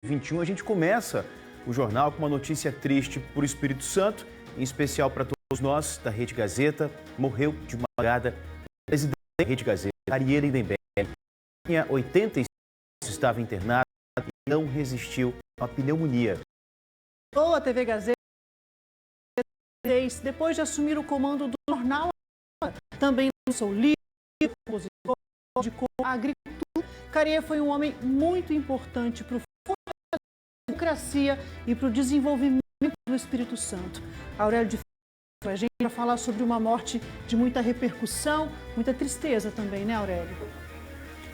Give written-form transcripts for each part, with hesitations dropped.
2021. A gente começa o jornal com uma notícia triste para o Espírito Santo, em especial para todos nós da Rede Gazeta. Morreu de madrugada o presidente da Rede Gazeta, Ariel Lindenberg. Tinha 86 anos, estava internado e não resistiu à pneumonia. A TV Gazeta, depois de assumir o comando do jornal, também lançou livros, compositor, de agricultura. Carier foi um homem muito importante para o da democracia e para o desenvolvimento do Espírito Santo. Aurélio de Freitas, a gente vai falar sobre uma morte de muita repercussão, muita tristeza também, né, Aurélio?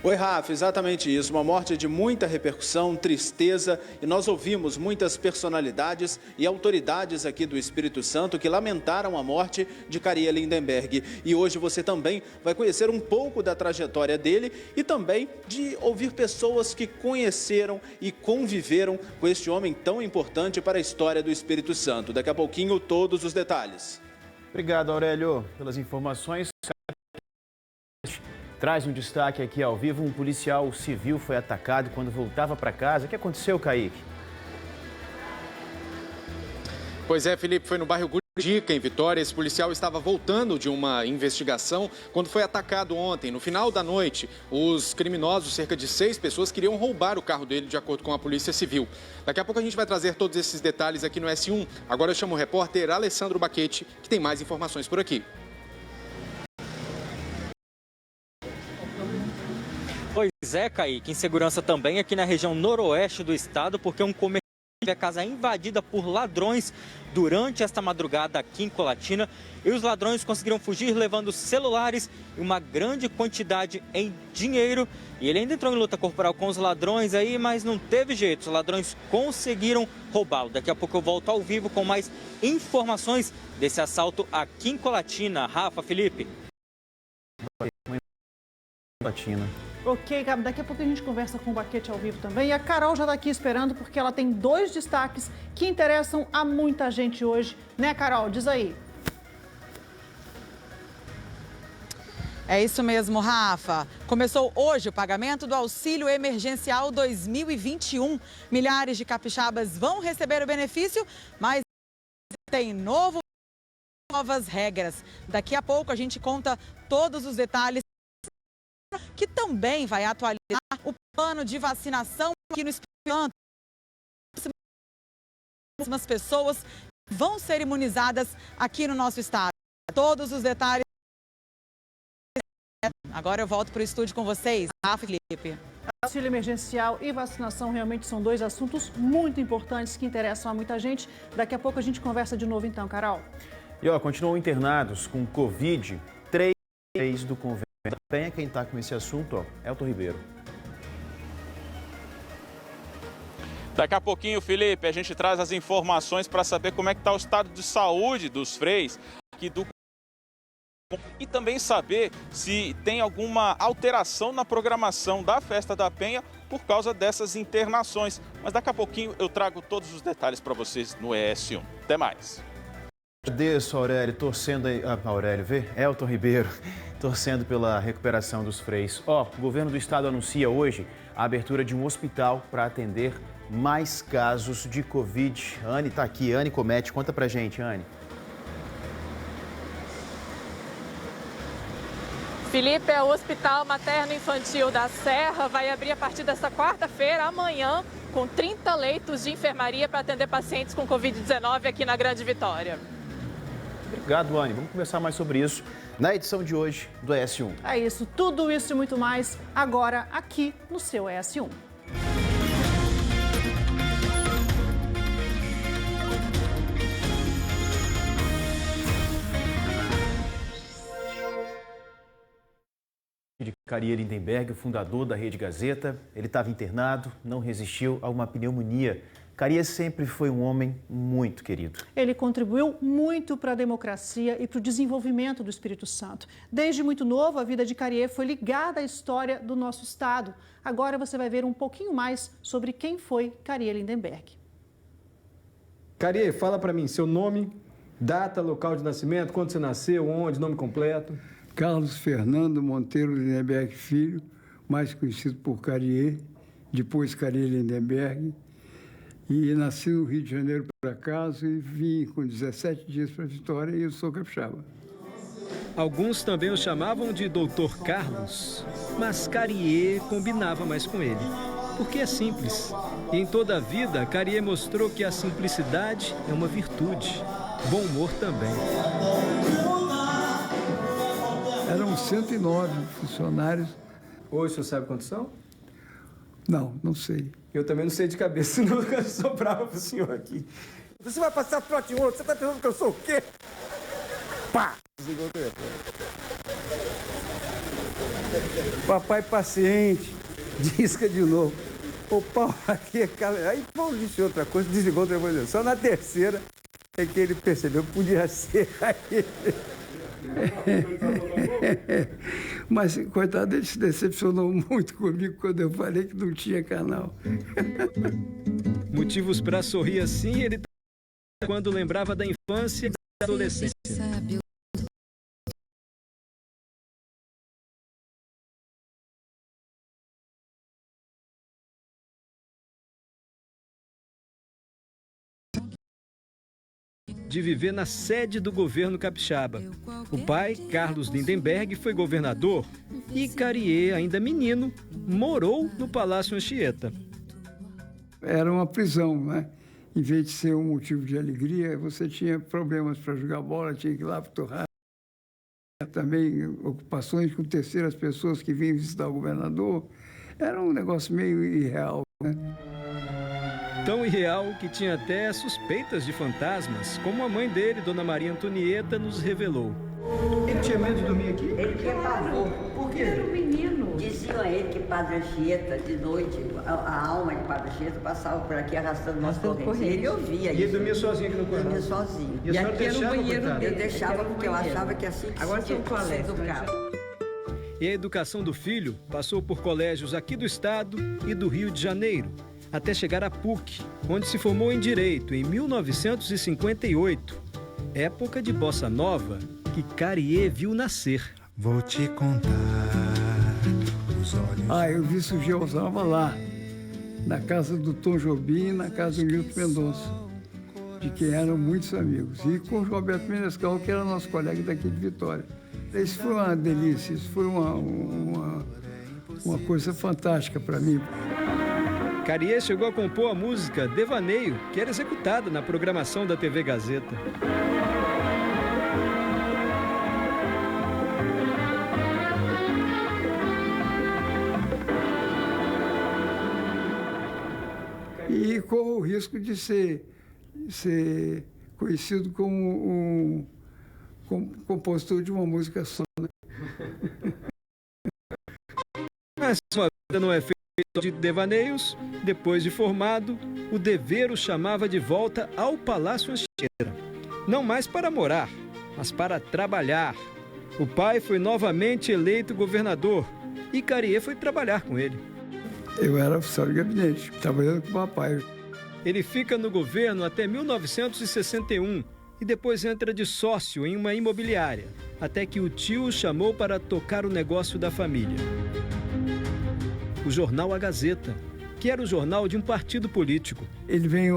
Oi, Rafa, exatamente isso. Uma morte de muita repercussão, tristeza, e nós ouvimos muitas personalidades e autoridades aqui do Espírito Santo que lamentaram a morte de Cariel Lindenberg. E hoje você também vai conhecer um pouco da trajetória dele e também de ouvir pessoas que conheceram e conviveram com este homem tão importante para a história do Espírito Santo. Daqui a pouquinho, todos os detalhes. Obrigado, Aurélio, pelas informações. Traz um destaque aqui ao vivo. Um policial civil foi atacado quando voltava para casa. O que aconteceu, Kaique? Pois é, Felipe, foi no bairro Guridica, em Vitória. Esse policial estava voltando de uma investigação quando foi atacado ontem. No final da noite, os criminosos, cerca de 6 pessoas, queriam roubar o carro dele, de acordo com a Polícia Civil. Daqui a pouco a gente vai trazer todos esses detalhes aqui no S1. Agora eu chamo o repórter Alessandro Baquete, que tem mais informações por aqui. Pois é, Kaique, insegurança também aqui na região noroeste do estado, porque um comerciante teve a casa invadida por ladrões durante esta madrugada aqui em Colatina. E os ladrões conseguiram fugir levando celulares e uma grande quantidade em dinheiro. E ele ainda entrou em luta corporal com os ladrões aí, mas não teve jeito. Os ladrões conseguiram roubá-lo. Daqui a pouco eu volto ao vivo com mais informações desse assalto aqui em Colatina. Rafa, Felipe. Colatina. Ok, Gabi, daqui a pouco a gente conversa com o Baquete ao vivo também. E a Carol já está aqui esperando porque ela tem 2 destaques que interessam a muita gente hoje. Né, Carol? Diz aí. É isso mesmo, Rafa. Começou hoje o pagamento do Auxílio Emergencial 2021. Milhares de capixabas vão receber o benefício, mas tem novas regras. Daqui a pouco a gente conta todos os detalhes, que também vai atualizar o plano de vacinação aqui no Espírito Santo. As pessoas vão ser imunizadas aqui no nosso estado. Todos os detalhes. Agora eu volto para o estúdio com vocês. Rafa e Felipe. Auxílio emergencial e vacinação realmente são 2 assuntos muito importantes que interessam a muita gente. Daqui a pouco a gente conversa de novo então, Carol. E continuam internados com Covid 3 do convênio da Penha. Quem está com esse assunto, Elton Ribeiro. Daqui a pouquinho, Felipe, a gente traz as informações para saber como é que está o estado de saúde dos freis aqui do e também saber se tem alguma alteração na programação da Festa da Penha por causa dessas internações. Mas daqui a pouquinho eu trago todos os detalhes para vocês no ES1. Até mais. Agradeço, Aurélio, torcendo aí. Aurélio, vê? Elton Ribeiro, torcendo pela recuperação dos freis. O governo do estado anuncia hoje a abertura de um hospital para atender mais casos de Covid. Anne está aqui, Anne Comete, conta pra gente, Anne. Felipe, o Hospital Materno Infantil da Serra vai abrir a partir desta quarta-feira, amanhã, com 30 leitos de enfermaria para atender pacientes com Covid-19 aqui na Grande Vitória. Obrigado, Anne. Vamos conversar mais sobre isso na edição de hoje do ES1. É isso, tudo isso e muito mais agora aqui no seu ES1. De Cariel Lindenberg, o fundador da Rede Gazeta. Ele estava internado, não resistiu a uma pneumonia. Cariel sempre foi um homem muito querido. Ele contribuiu muito para a democracia e para o desenvolvimento do Espírito Santo. Desde muito novo, a vida de Cariel foi ligada à história do nosso estado. Agora você vai ver um pouquinho mais sobre quem foi Cariel Lindenberg. Cariel, fala para mim seu nome, data, local de nascimento, quando você nasceu, onde, nome completo. Carlos Fernando Monteiro Lindenberg Filho, mais conhecido por Cariel, depois Cariel Lindenberg. E nasci no Rio de Janeiro, por acaso, e vim com 17 dias para Vitória e eu sou capixaba. Alguns também o chamavam de Doutor Carlos, mas Carrier combinava mais com ele, porque é simples. E em toda a vida, Carrier mostrou que a simplicidade é uma virtude, bom humor também. Eram 109 funcionários. Hoje o senhor sabe quantos são? Não, não sei. Eu também não sei de cabeça, senão eu soprava pro senhor aqui. Você vai passar trote outro? Você tá pensando que eu sou o quê? Pá! Desligou o telefone. Papai paciente, disca de novo. O pau aqui é cara. Aí Paulo disse outra coisa, desligou o telefone. Só na terceira é que ele percebeu que podia ser aí. Mas, coitado, ele se decepcionou muito comigo quando eu falei que não tinha canal. Motivos para sorrir assim, ele quando lembrava da infância e da adolescência. De viver na sede do governo capixaba. O pai, Carlos Lindenberg, foi governador e Carrier, ainda menino, morou no Palácio Anchieta. Era uma prisão, né? Em vez de ser um motivo de alegria, você tinha problemas para jogar bola, tinha que ir lá para o torrado. Também ocupações com terceiras pessoas que vinham visitar o governador. Era um negócio meio irreal, né? Tão irreal que tinha até suspeitas de fantasmas, como a mãe dele, Dona Maria Antonieta, nos revelou. Ele tinha medo de dormir aqui? Ele tinha pavor. Por quê? Ele era um menino. Diziam a ele que Padre Anchieta, de noite, a alma de Padre Anchieta passava por aqui arrastando umas correntes. E ele ouvia isso. E ele dormia sozinho aqui no quarto? Dormia sozinho. E a aqui era o banheiro dele. Eu deixava porque eu achava que assim que agora se educado. E a educação do filho passou por colégios aqui do estado e do Rio de Janeiro, até chegar à PUC, onde se formou em Direito em 1958, época de bossa nova que Carrier viu nascer. Vou te contar os olhos. Eu vi surgir o Osama lá, na casa do Tom Jobim e na casa do Nilton Mendonça, de quem eram muitos amigos. E com o Roberto Menescal, que era nosso colega daqui de Vitória. Isso foi uma delícia, isso foi uma coisa fantástica para mim. Carrier chegou a compor a música Devaneio, que era executada na programação da TV Gazeta. E corre o risco de ser conhecido como um compositor de uma música só. Mas sua vida não é feita de devaneios. Depois de formado, o dever o chamava de volta ao Palácio Anchieta. Não mais para morar, mas para trabalhar. O pai foi novamente eleito governador e Carrier foi trabalhar com ele. Eu era oficial de gabinete, trabalhando com o papai. Ele fica no governo até 1961 e depois entra de sócio em uma imobiliária, até que o tio o chamou para tocar o negócio da família. O jornal A Gazeta, que era o jornal de um partido político. Ele vem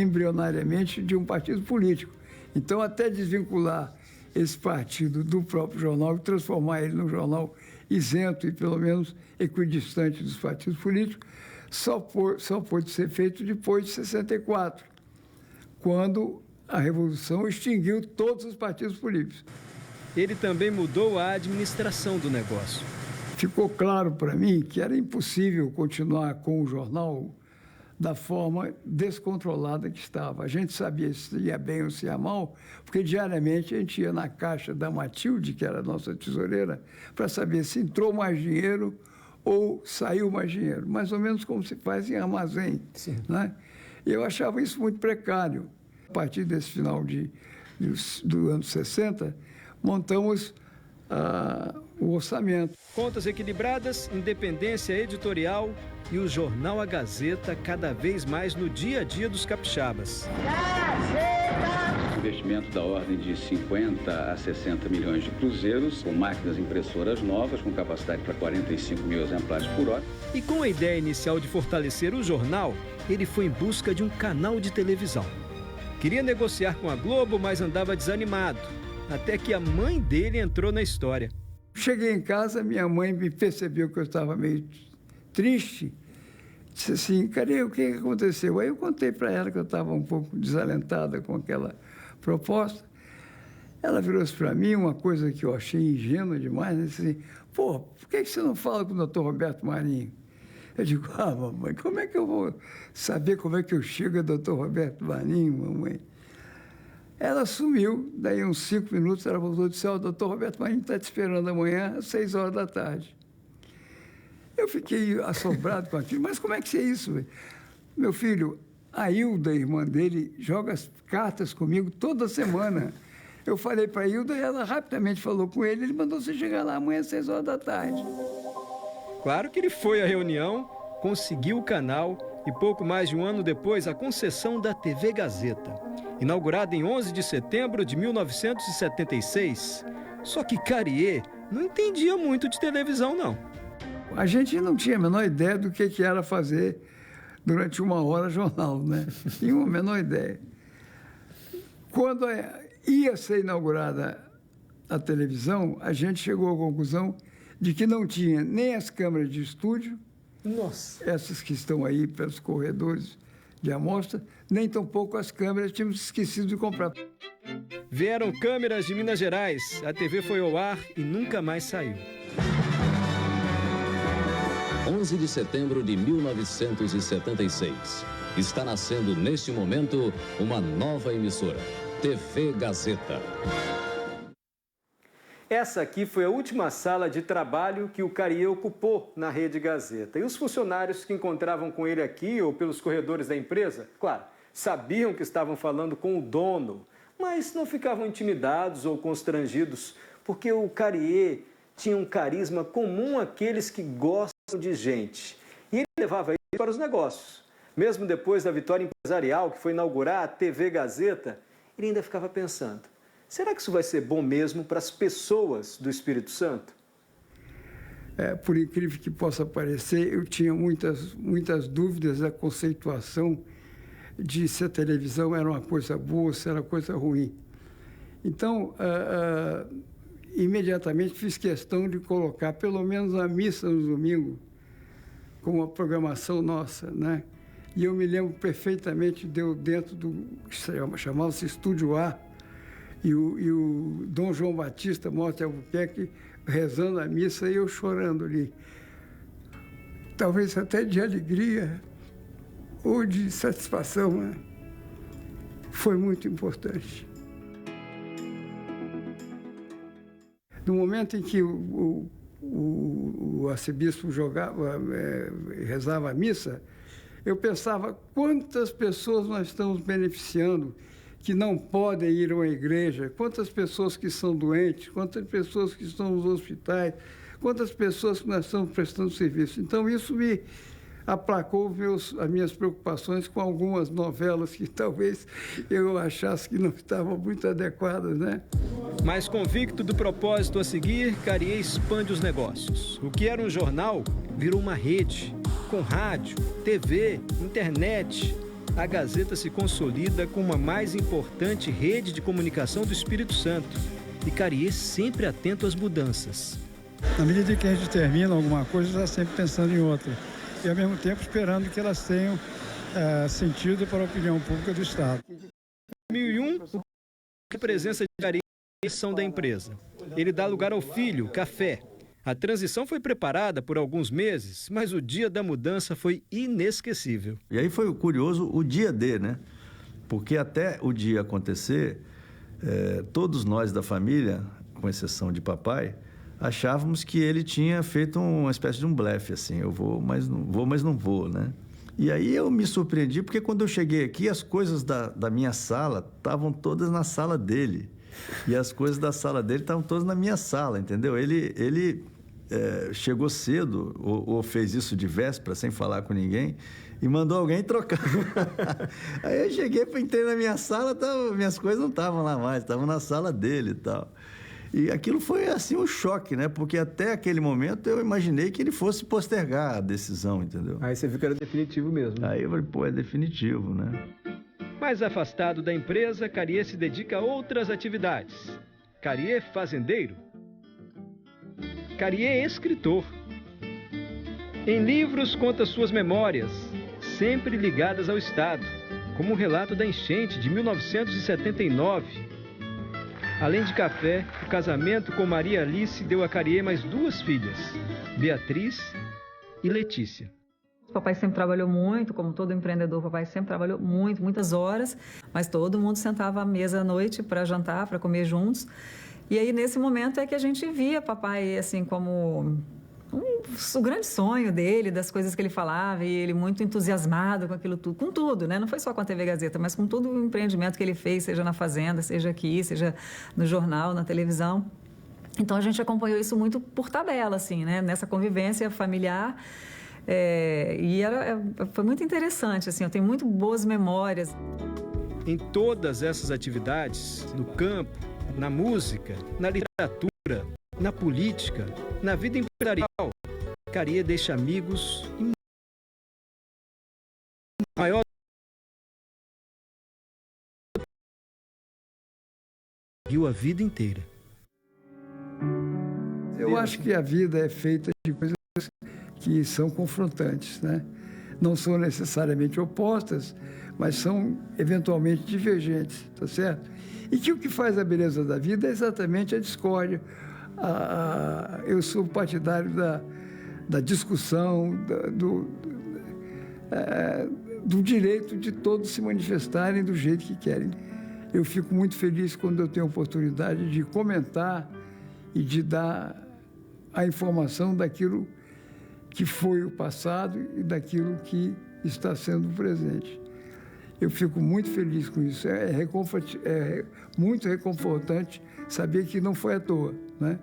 embrionariamente de um partido político. Então, até desvincular esse partido do próprio jornal e transformar ele num jornal isento e, pelo menos, equidistante dos partidos políticos, só pôde ser feito depois de 64, quando a Revolução extinguiu todos os partidos políticos. Ele também mudou a administração do negócio. Ficou claro para mim que era impossível continuar com o jornal da forma descontrolada que estava. A gente sabia se ia bem ou se ia mal, porque diariamente a gente ia na caixa da Matilde, que era a nossa tesoureira, para saber se entrou mais dinheiro ou saiu mais dinheiro. Mais ou menos como se faz em armazém. Né? Eu achava isso muito precário. A partir desse final do ano 60, montamos o orçamento. Contas equilibradas, independência editorial e o jornal A Gazeta cada vez mais no dia a dia dos capixabas. Investimento da ordem de 50 a 60 milhões de cruzeiros, com máquinas impressoras novas, com capacidade para 45 mil exemplares por hora. E com a ideia inicial de fortalecer o jornal, ele foi em busca de um canal de televisão. Queria negociar com a Globo, mas andava desanimado, até que a mãe dele entrou na história. Cheguei em casa, minha mãe me percebeu que eu estava meio triste. Disse assim, Cariê, o que aconteceu? Aí eu contei para ela que eu estava um pouco desalentada com aquela proposta. Ela virou-se para mim, uma coisa que eu achei ingênua demais, disse assim, pô, por que você não fala com o doutor Roberto Marinho? Eu digo, mamãe, como é que eu vou saber como é que eu chego ao doutor Roberto Marinho, mamãe? Ela sumiu, daí uns 5 minutos ela voltou e disse, o doutor Roberto Marinho está te esperando amanhã às 6 horas da tarde. Eu fiquei assombrado com aquilo, mas como é que é isso? Véio? Meu filho, a Hilda, irmã dele, joga as cartas comigo toda semana. Eu falei para a Hilda e ela rapidamente falou com ele, ele mandou você chegar lá amanhã às 6 horas da tarde. Claro que ele foi à reunião, conseguiu o canal e pouco mais de um ano depois a concessão da TV Gazeta, inaugurada em 11 de setembro de 1976. Só que Cariê não entendia muito de televisão, não. A gente não tinha a menor ideia do que era fazer durante 1 hora jornal, né? Tinha a menor ideia. Quando ia ser inaugurada a televisão, a gente chegou à conclusão de que não tinha nem as câmeras de estúdio, essas que estão aí pelos corredores de amostra, nem tampouco as câmeras, tínhamos esquecido de comprar. Vieram câmeras de Minas Gerais, a TV foi ao ar e nunca mais saiu. 11 de setembro de 1976. Está nascendo neste momento uma nova emissora, TV Gazeta. Essa aqui foi a última sala de trabalho que o Cariê ocupou na Rede Gazeta. E os funcionários que encontravam com ele aqui ou pelos corredores da empresa, claro, sabiam que estavam falando com o dono, mas não ficavam intimidados ou constrangidos, porque o Cariê tinha um carisma comum àqueles que gostam de gente. E ele levava isso para os negócios. Mesmo depois da vitória empresarial, que foi inaugurar a TV Gazeta, ele ainda ficava pensando, será que isso vai ser bom mesmo para as pessoas do Espírito Santo? Por incrível que possa parecer, eu tinha muitas dúvidas da conceituação de se a televisão era uma coisa boa ou se era coisa ruim. Então, imediatamente fiz questão de colocar pelo menos a missa no domingo como uma programação nossa, né? E eu me lembro perfeitamente, deu dentro do chamava-se Estúdio A, e o Dom João Batista Morte Albuquerque rezando a missa e eu chorando ali. Talvez até de alegria ou de satisfação, né? Foi muito importante. No momento em que o arcebispo rezava a missa, eu pensava quantas pessoas nós estamos beneficiando que não podem ir a uma igreja, quantas pessoas que são doentes, quantas pessoas que estão nos hospitais, quantas pessoas que nós estamos prestando serviço. Então, isso me aplacou as minhas preocupações com algumas novelas que talvez eu achasse que não estavam muito adequadas, né? Mas convicto do propósito a seguir, Cariê expande os negócios. O que era um jornal virou uma rede, com rádio, TV, internet. A Gazeta se consolida como a mais importante rede de comunicação do Espírito Santo. E Cariê sempre atento às mudanças. Na medida que a gente termina alguma coisa, está sempre pensando em outra. E, ao mesmo tempo, esperando que elas tenham sentido para a opinião pública do Estado. Em 2001, a presença de Cariê na direção da empresa. Ele dá lugar ao filho, Café. A transição foi preparada por alguns meses, mas o dia da mudança foi inesquecível. E aí foi curioso o dia D, né? Porque até o dia acontecer, todos nós da família, com exceção de papai, achávamos que ele tinha feito uma espécie de um blefe, assim, eu vou, mas não vou, né? E aí eu me surpreendi, porque quando eu cheguei aqui, as coisas da minha sala estavam todas na sala dele. E as coisas da sala dele estavam todas na minha sala, entendeu? Ele chegou cedo, ou fez isso de véspera, sem falar com ninguém, e mandou alguém trocar. Aí eu cheguei, entrei na minha sala, minhas coisas não estavam lá mais, estavam na sala dele e tal. E aquilo foi, assim, um choque, né? Porque até aquele momento eu imaginei que ele fosse postergar a decisão, entendeu? Aí você viu que era definitivo mesmo. Aí eu falei, pô, é definitivo, né? Mais afastado da empresa, Carrier se dedica a outras atividades. Carrier fazendeiro. Carrier escritor. Em livros conta suas memórias, sempre ligadas ao Estado, como o relato da enchente de 1979. Além de café, o casamento com Maria Alice deu a Carrier mais 2 filhas, Beatriz e Letícia. O papai sempre trabalhou muito, como todo empreendedor, o papai sempre trabalhou muito, muitas horas, mas todo mundo sentava à mesa à noite para jantar, para comer juntos. E aí, nesse momento, é que a gente via papai, assim, como o grande sonho dele, das coisas que ele falava, e ele muito entusiasmado com aquilo tudo, com tudo, né? Não foi só com a TV Gazeta, mas com todo o empreendimento que ele fez, seja na fazenda, seja aqui, seja no jornal, na televisão. Então, a gente acompanhou isso muito por tabela, assim, né? Nessa convivência familiar. Foi muito interessante, assim, eu tenho muito boas memórias. Em todas essas atividades, no campo, na música, na literatura, na política, na vida empresarial, Carrier deixa amigos e maior viu a vida inteira. Eu acho que a vida é feita de coisas que são confrontantes, né? Não são necessariamente opostas, mas são eventualmente divergentes, tá certo? E que o que faz a beleza da vida é exatamente a discórdia. Eu sou partidário da discussão, do direito de todos se manifestarem do jeito que querem. Eu fico muito feliz quando eu tenho a oportunidade de comentar e de dar a informação daquilo que foi o passado e daquilo que está sendo o presente. Eu fico muito feliz com isso. É muito reconfortante saber que não foi à toa, né?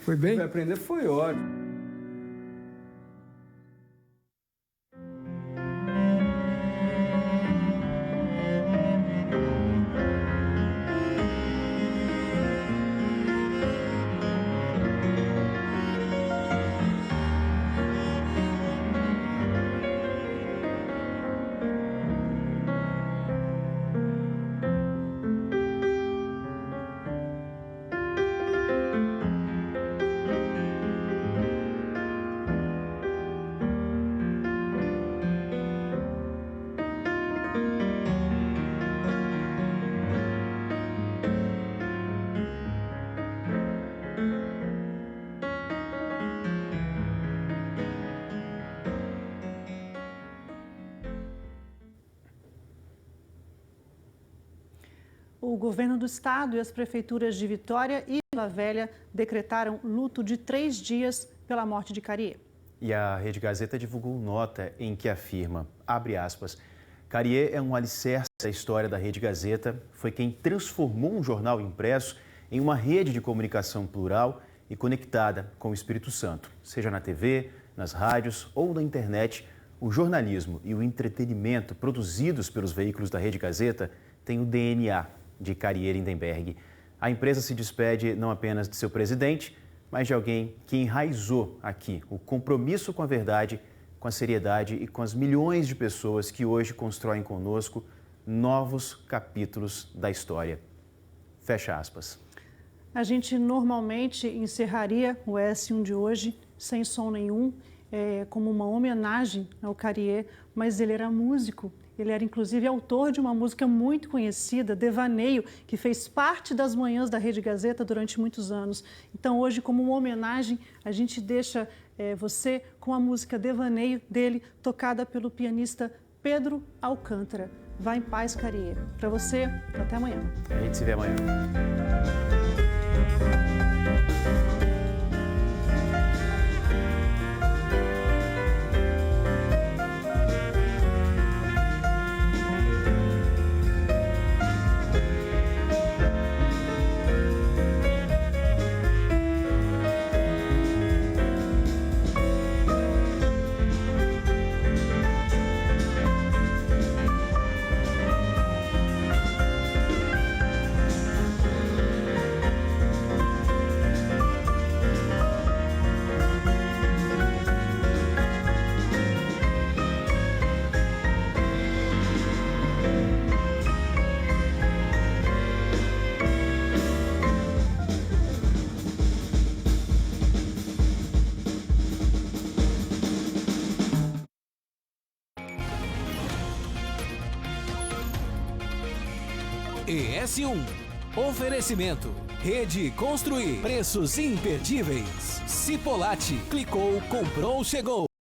Foi bem? Vai aprender, foi ótimo. O governo do estado e as prefeituras de Vitória e Vila Velha decretaram luto de 3 dias pela morte de Carrier. E a Rede Gazeta divulgou nota em que afirma, abre aspas, Carrier é um alicerce da história da Rede Gazeta, foi quem transformou um jornal impresso em uma rede de comunicação plural e conectada com o Espírito Santo. Seja na TV, nas rádios ou na internet, o jornalismo e o entretenimento produzidos pelos veículos da Rede Gazeta têm o DNA de Carrier Lindenberg. A empresa se despede não apenas de seu presidente, mas de alguém que enraizou aqui o compromisso com a verdade, com a seriedade e com as milhões de pessoas que hoje constroem conosco novos capítulos da história. Fecha aspas. A gente normalmente encerraria o S1 de hoje sem som nenhum, como uma homenagem ao Carrier, mas ele era músico. Ele era, inclusive, autor de uma música muito conhecida, Devaneio, que fez parte das manhãs da Rede Gazeta durante muitos anos. Então, hoje, como uma homenagem, a gente deixa você com a música Devaneio dele, tocada pelo pianista Pedro Alcântara. Vá em paz, Carrier. Para você, até amanhã. A gente se vê amanhã. ES1. Oferecimento. Rede Construir. Preços imperdíveis. Cipolate. Clicou, comprou, chegou.